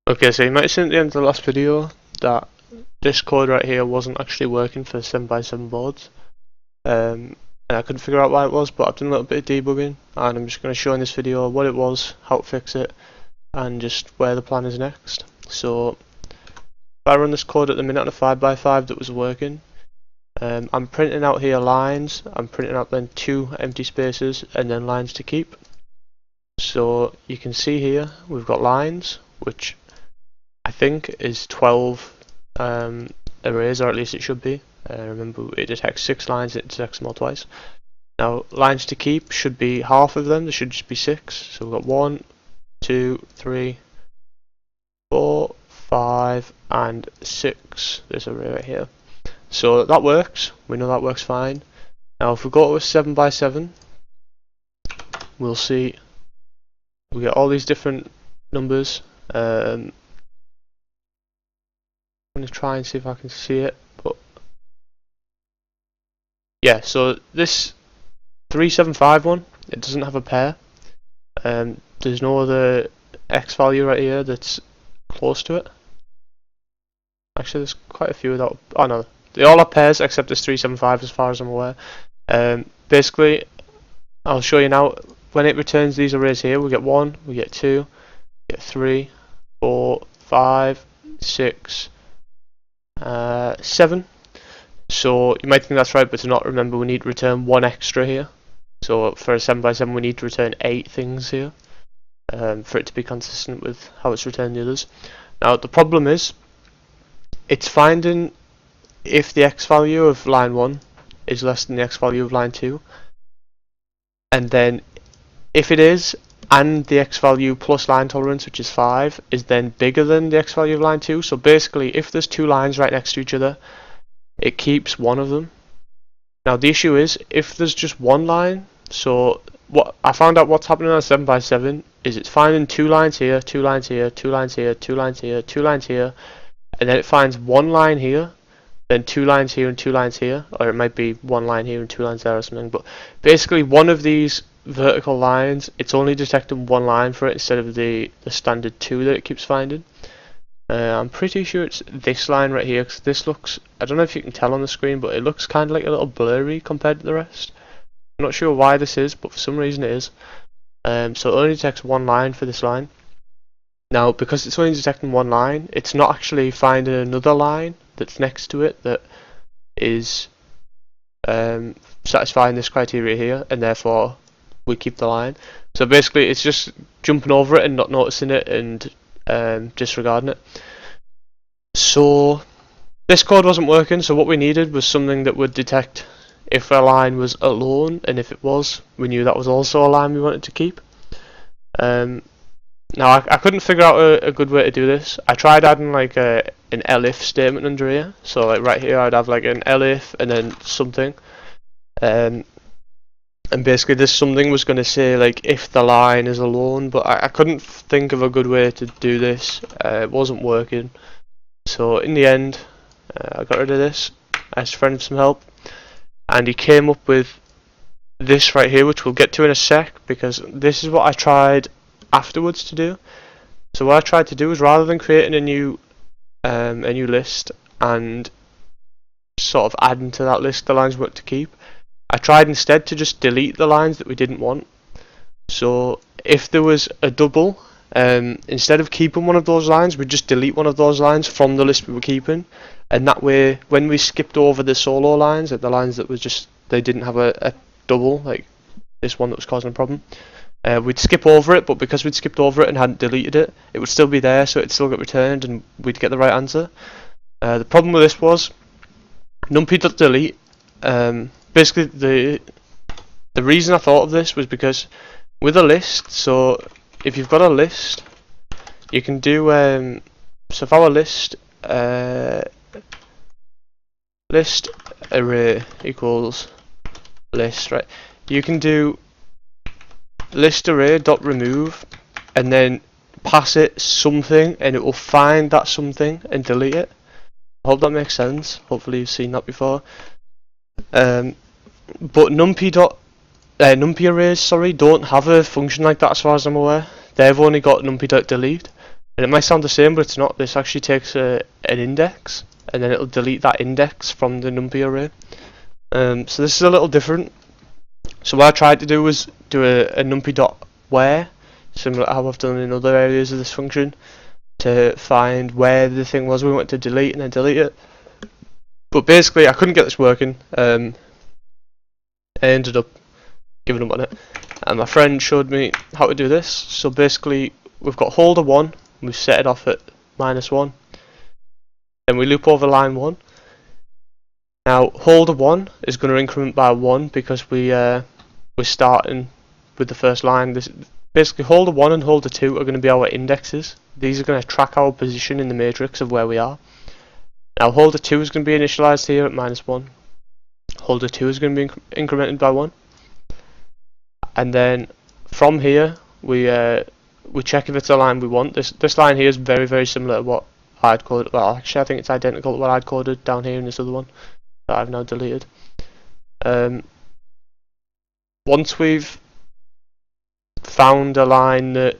Okay, so you might have seen at the end of the last video that this code right here wasn't actually working for 7x7 boards. And I couldn't figure out why it was, but I've done a little bit of debugging and I'm just going to show in this video what it was, how to fix it, and just where the plan is next. So if I run this code at the minute on a 5x5 that was working, I'm printing out here lines, I'm printing out then 2 empty spaces and then lines to keep. So you can see here we've got lines, which I think is 12 arrays, or at least it should be. Remember, it detects 6 lines, it detects them all twice. Now, lines to keep should be half of them, there should just be 6. So we've got 1, 2, 3, 4, 5, and 6. This array right here. So that works, we know that works fine. Now, if we go to a 7x7, we'll see we get all these different numbers. I'm going to try and see if I can see it, but yeah, so this 375 one, it doesn't have a pair. There's no other X value right here that's close to it. Actually, there's quite a few without. Oh no, they all are pairs except this 375 as far as I'm aware. Basically, I'll show you now. When it returns these arrays here, we get 1, we get 2, we get 3, 4, 5, 6, 7. So you might think that's right, but to not, remember we need to return 1 extra here. So for a 7x7 we need to return 8 things here for it to be consistent with how it's returned the others. Now the problem is, it's finding if the x value of line 1 is less than the x value of line 2, and then if it is, and the x value plus line tolerance, which is 5, is then bigger than the x value of line 2. So basically, if there's 2 lines right next to each other, it keeps one of them. Now the issue is, if there's just one line, so what I found out what's happening on 7x7 is it's finding 2 lines here, 2 lines here, 2 lines here, 2 lines here, 2 lines here, and then it finds 1 line here, then 2 lines here and 2 lines here, or it might be 1 line here and 2 lines there or something, but basically one of these vertical lines, it's only detecting 1 line for it instead of the standard 2 that it keeps finding. I'm pretty sure it's this line right here, because this looks, I don't know if you can tell on the screen, but it looks kind of like a little blurry compared to the rest. I'm not sure why this is, but for some reason it is. So it only detects 1 line for this line. Now, because it's only detecting 1 line, it's not actually finding another line that's next to it that is satisfying this criteria here, and therefore we keep the line. So basically it's just jumping over it and not noticing it and disregarding it. So this code wasn't working, so what we needed was something that would detect if a line was alone, and if it was, we knew that was also a line we wanted to keep. Now I couldn't figure out a good way to do this. I tried adding like an elif statement under here, so like right here I'd have like an elif and then something, and basically this something was going to say like if the line is alone, but I couldn't think of a good way to do this. It wasn't working, so in the end I got rid of this. I asked a friend for some help, and he came up with this right here, which we'll get to in a sec, because this is what I tried afterwards to do. So what I tried to do was, rather than creating a new list and sort of adding to that list the lines we want to keep, I tried instead to just delete the lines that we didn't want. So if there was a double, instead of keeping one of those lines, we'd just delete one of those lines from the list we were keeping, and that way when we skipped over the solo lines, like the lines that was just, they didn't have a double, like this one that was causing a problem, we'd skip over it, but because we'd skipped over it and hadn't deleted it, it would still be there, so it'd still get returned and we'd get the right answer. The problem with this was numpy.delete. Basically the reason I thought of this was because with a list, so if you've got a list, you can do so if our list list array equals list, right, you can do list array dot remove and then pass it something, and it will find that something and delete it. I hope that makes sense. Hopefully you've seen that before. But numpy arrays, sorry, don't have a function like that as far as I'm aware. They've only got numpy.delete. And it might sound the same, but it's not. This actually takes an index, and then it'll delete that index from the numpy array. So this is a little different. So what I tried to do was do a numpy.where, similar to how I've done in other areas of this function, to find where the thing was we wanted to delete and then delete it. But basically I couldn't get this working. I ended up giving up on it, and my friend showed me how to do this. So basically we've got holder 1, we've set it off at -1, then we loop over line 1. Now holder 1 is going to increment by 1 because we're starting with the first line. This basically holder 1 and holder 2 are going to be our indexes. These are going to track our position in the matrix of where we are. Now holder 2 is going to be initialized here at -1. Holder 2 is going to be incremented by 1. And then from here we check if it's a line we want. This line here is very similar to what I'd coded. Well, actually I think it's identical to what I'd coded down here in this other one that I've now deleted. Once we've found a line that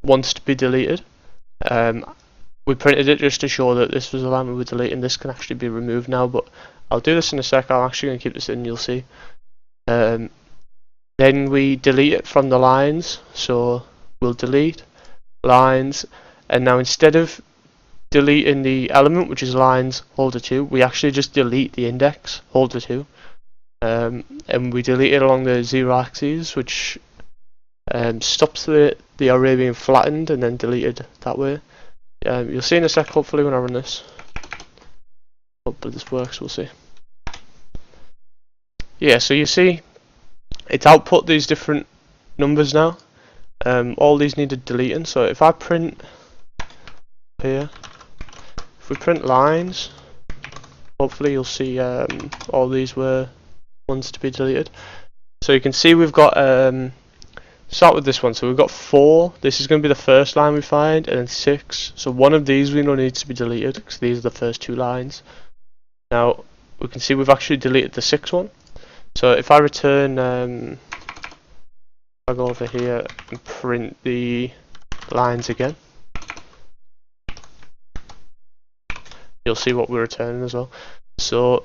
wants to be deleted, we printed it just to show that this was a line we were deleting. This can actually be removed now, but I'll do this in a sec. I'm actually going to keep this in, you'll see. Then we delete it from the lines, so we'll delete lines, and now instead of deleting the element, which is lines holder 2, we actually just delete the index holder 2, and we delete it along the 0 axis, which stops the array being flattened and then deleted that way. You'll see in a sec, hopefully, when I run this. Hopefully this works, we'll see. Yeah, so you see it's output these different numbers now. All these needed deleting, so if I print here, if we print lines, hopefully you'll see all these were ones to be deleted. So you can see we've got start with this one. So we've got 4. This is going to be the first line we find, and then 6. So one of these we know needs to be deleted because these are the first 2 lines. Now we can see we've actually deleted the 6th one. So if I return, I go over here and print the lines again, you'll see what we're returning as well. So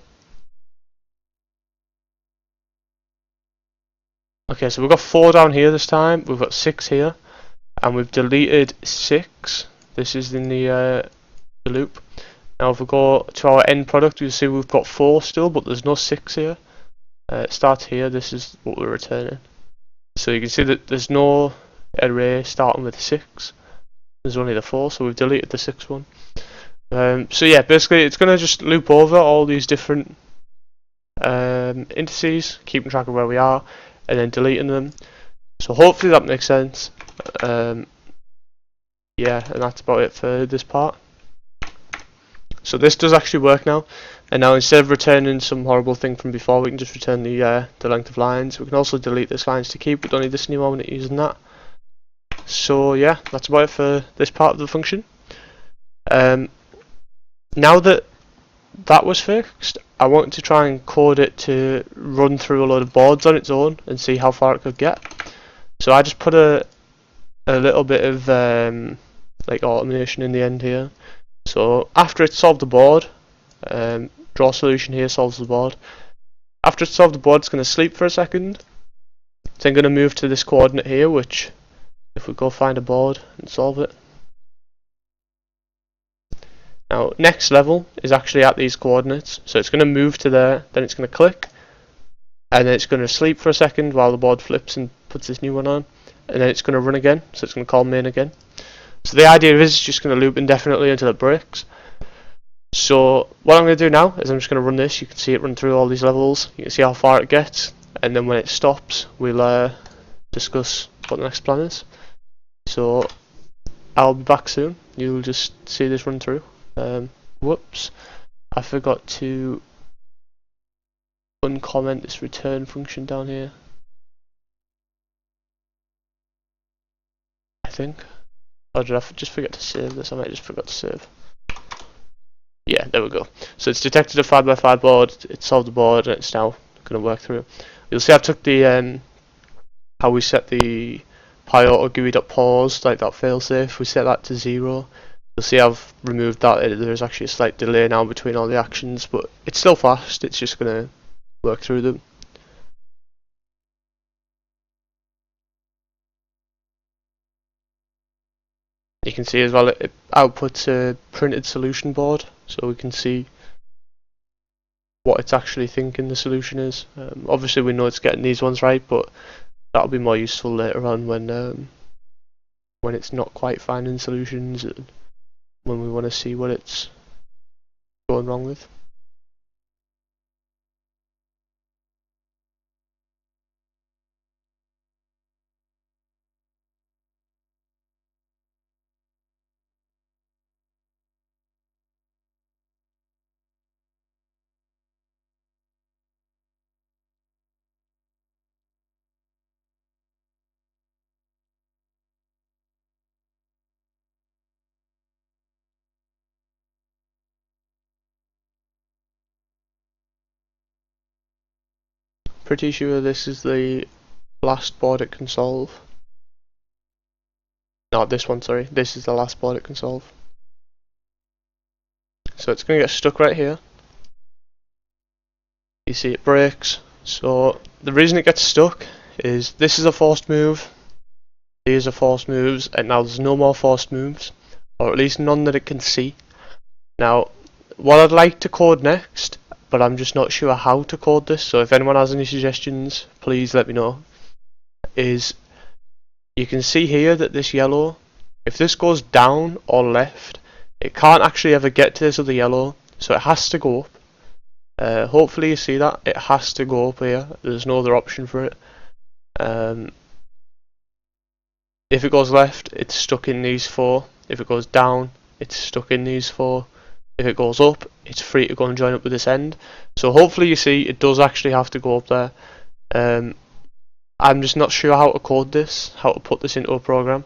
okay, so we've got 4 down here this time, we've got 6 here, and we've deleted 6. This is in the loop. Now if we go to our end product, you'll see we've got 4 still, but there's no 6 here. It starts here, this is what we're returning. So you can see that there's no array starting with 6. There's only the 4, so we've deleted the 6th one. So yeah, basically it's going to just loop over all these different indices, keeping track of where we are, and then deleting them. So hopefully that makes sense. Yeah, and that's about it for this part. So this does actually work now, and now instead of returning some horrible thing from before, we can just return the length of lines. We can also delete this lines to keep. We don't need this anymore when using that. So yeah, that's about it for this part of the function. Now that that was fixed, I wanted to try and code it to run through a load of boards on its own and see how far it could get. So I just put a little bit of like automation in the end here. So after it's solved the board, draw solution here solves the board. After it's solved the board, it's going to sleep for a second. It's then going to move to this coordinate here, which if we go find a board and solve it. Now next level is actually at these coordinates, so it's going to move to there, then it's going to click, and then it's going to sleep for a second while the board flips and puts this new one on, and then it's going to run again, so it's going to call main again. So the idea is it's just going to loop indefinitely until it breaks. So what I'm going to do now is I'm just going to run this. You can see it run through all these levels, you can see how far it gets, and then when it stops we'll discuss what the next plan is. So I'll be back soon, you'll just see this run through. Whoops, I forgot to uncomment this return function down here, I think. Or did I just forget to save this? I might just forgot to save. Yeah, there we go. So it's detected a 5x5 board, it solved the board, and it's now going to work through. You'll see I've took the how we set the pyauto-GUI.pause, like that failsafe, we set that to 0. You'll see I've removed that. There's actually a slight delay now between all the actions, but it's still fast. It's just going to work through them. You can see as well it outputs a printed solution board, so we can see what it's actually thinking the solution is. Obviously we know it's getting these ones right, but that'll be more useful later on when it's not quite finding solutions, and when we want to see what it's going wrong with. Pretty sure this is the last board it can solve. Not this one, sorry. This is the last board it can solve. So it's going to get stuck right here. You see it breaks. So the reason it gets stuck is this is a forced move. These are forced moves, and now there's no more forced moves, or at least none that it can see. Now, what I'd like to code next, but I'm just not sure how to code this, so if anyone has any suggestions, please let me know, is you can see here that this yellow, if this goes down or left, it can't actually ever get to this other yellow, so it has to go up. Hopefully you see that, it has to go up here, there's no other option for it. If it goes left, it's stuck in these 4. If it goes down, it's stuck in these 4. If it goes up, it's free to go and join up with this end. So hopefully you see it does actually have to go up there. I'm just not sure how to code this, how to put this into a program.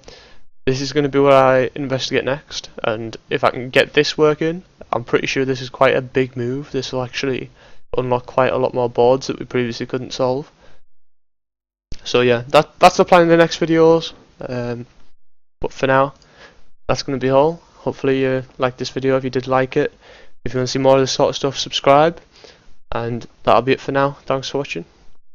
This is going to be what I investigate next, and if I can get this working, I'm pretty sure this is quite a big move. This will actually unlock quite a lot more boards that we previously couldn't solve. So yeah, that's the plan in the next videos. But for now, that's going to be all. Hopefully you liked this video. If you did like it, if you want to see more of this sort of stuff, subscribe. And that'll be it for now. Thanks for watching.